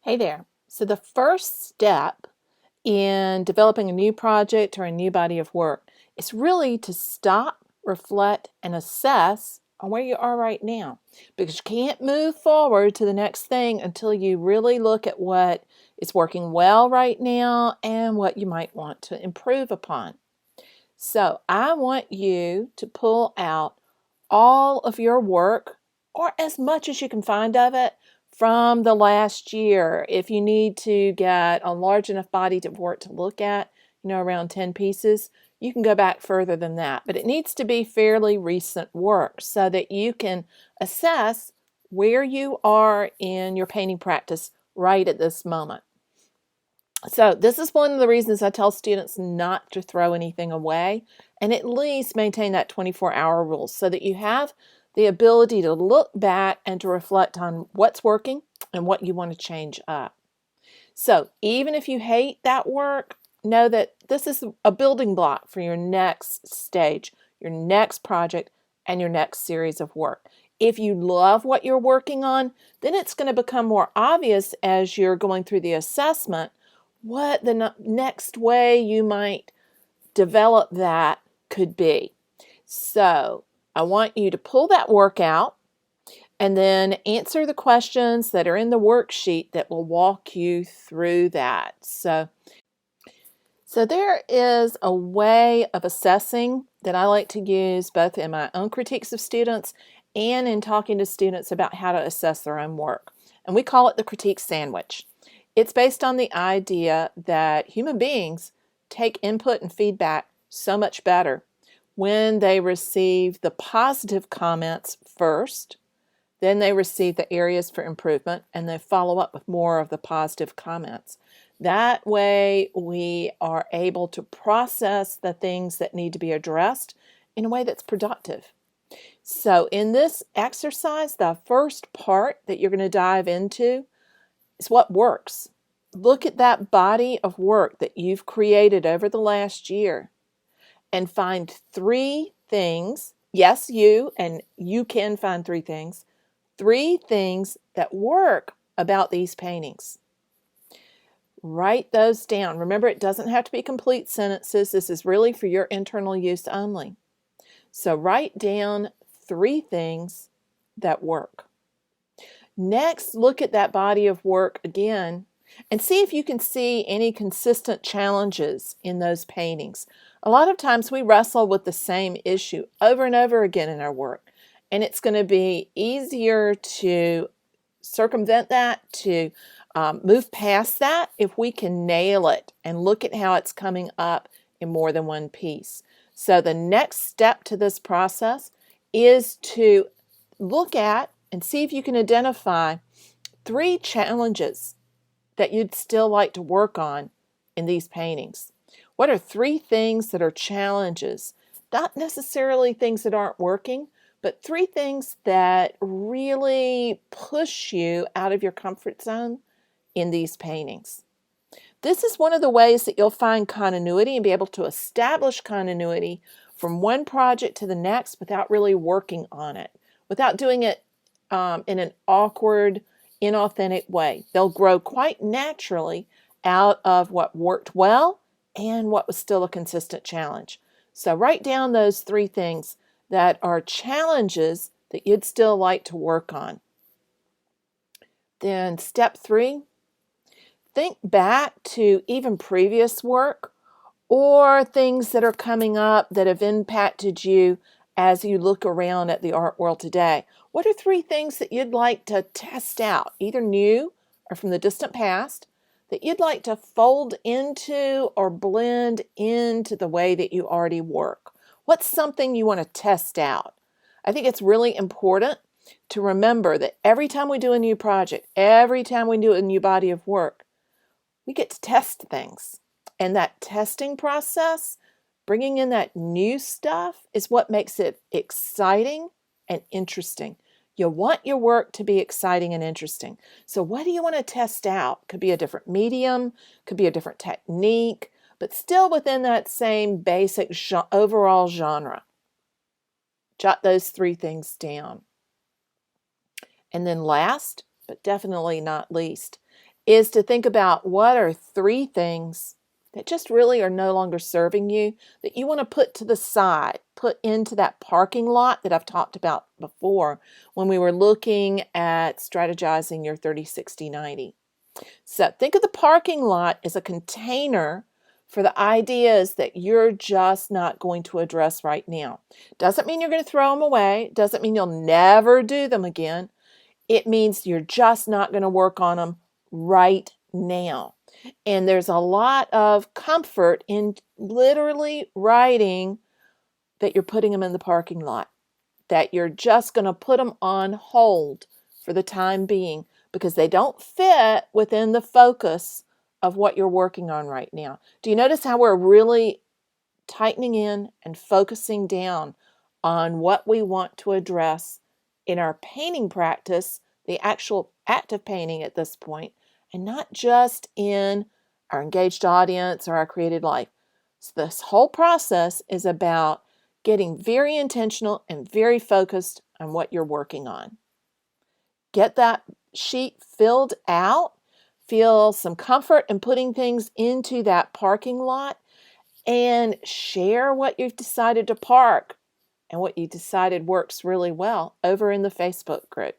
Hey there. So the first step in developing a new project or a new body of work is really to stop, reflect, and assess on where you are right now. Because you can't move forward to the next thing until you really look at what is working well right now and what you might want to improve upon. So I want you to pull out all of your work, or as much as you can find of it, from the last year. If you need to get a large enough body of work to look at, around 10 pieces, you can go back further than that. But it needs to be fairly recent work so that you can assess where you are in your painting practice right at this moment. So this is one of the reasons I tell students not to throw anything away and at least maintain that 24-hour rule so that you have the ability to look back and to reflect on what's working and what you want to change up. So even if you hate that work, know that this is a building block for your next stage, your next project, and your next series of work. If you love what you're working on, then it's going to become more obvious as you're going through the assessment what the next way you might develop that could be. So I want you to pull that work out and then answer the questions that are in the worksheet that will walk you through that. So there is a way of assessing that I like to use both in my own critiques of students and in talking to students about how to assess their own work. And we call it the critique sandwich. It's based on the idea that human beings take input and feedback so much better when they receive the positive comments first, then they receive the areas for improvement, and they follow up with more of the positive comments. That way we are able to process the things that need to be addressed in a way that's productive. So in this exercise, the first part that you're going to dive into is what works. Look at that body of work that you've created over the last year and find 3 things. Yes, you can find 3 things. 3 things that work about these paintings. Write those down. Remember, it doesn't have to be complete sentences. This is really for your internal use only. So write down 3 things that work. Next, look at that body of work again and see if you can see any consistent challenges in those paintings. A lot of times we wrestle with the same issue over and over again in our work, and it's going to be easier to circumvent that, to move past that if we can nail it and look at how it's coming up in more than one piece. So the next step to this process is to look at and see if you can identify 3 challenges that you'd still like to work on in these paintings. What are 3 things that are challenges? Not necessarily things that aren't working, but 3 things that really push you out of your comfort zone in these paintings. This is one of the ways that you'll find continuity and be able to establish continuity from one project to the next without really working on it, without doing it in an awkward, inauthentic way. They'll grow quite naturally out of what worked well and what was still a consistent challenge. So write down those 3 things that are challenges that you'd still like to work on. Then step 3, think back to even previous work or things that are coming up that have impacted you as you look around at the art world today. What are 3 things that you'd like to test out, either new or from the distant past, that you'd like to fold into or blend into the way that you already work? What's something you want to test out? I think it's really important to remember that every time we do a new project, every time we do a new body of work, we get to test things. And that testing process, bringing in that new stuff, is what makes it exciting and interesting. You want your work to be exciting and interesting. So what do you want to test out? Could be a different medium, could be a different technique, but still within that same basic overall genre. Jot those 3 things down. And then last, but definitely not least, is to think about what are 3 things that just really are no longer serving you that you want to put to the side, put into that parking lot that I've talked about before when we were looking at strategizing your 30, 60, 90. So think of the parking lot as a container for the ideas that you're just not going to address right now. Doesn't mean you're going to throw them away. Doesn't mean you'll never do them again. It means you're just not going to work on them right now. And there's a lot of comfort in literally writing that you're putting them in the parking lot, that you're just going to put them on hold for the time being because they don't fit within the focus of what you're working on right now. Do you notice how we're really tightening in and focusing down on what we want to address in our painting practice, the actual act of painting at this point, and not just in our engaged audience or our created life? So this whole process is about getting very intentional and very focused on what you're working on. Get that sheet filled out. Feel some comfort in putting things into that parking lot, and share what you've decided to park and what you decided works really well over in the Facebook group.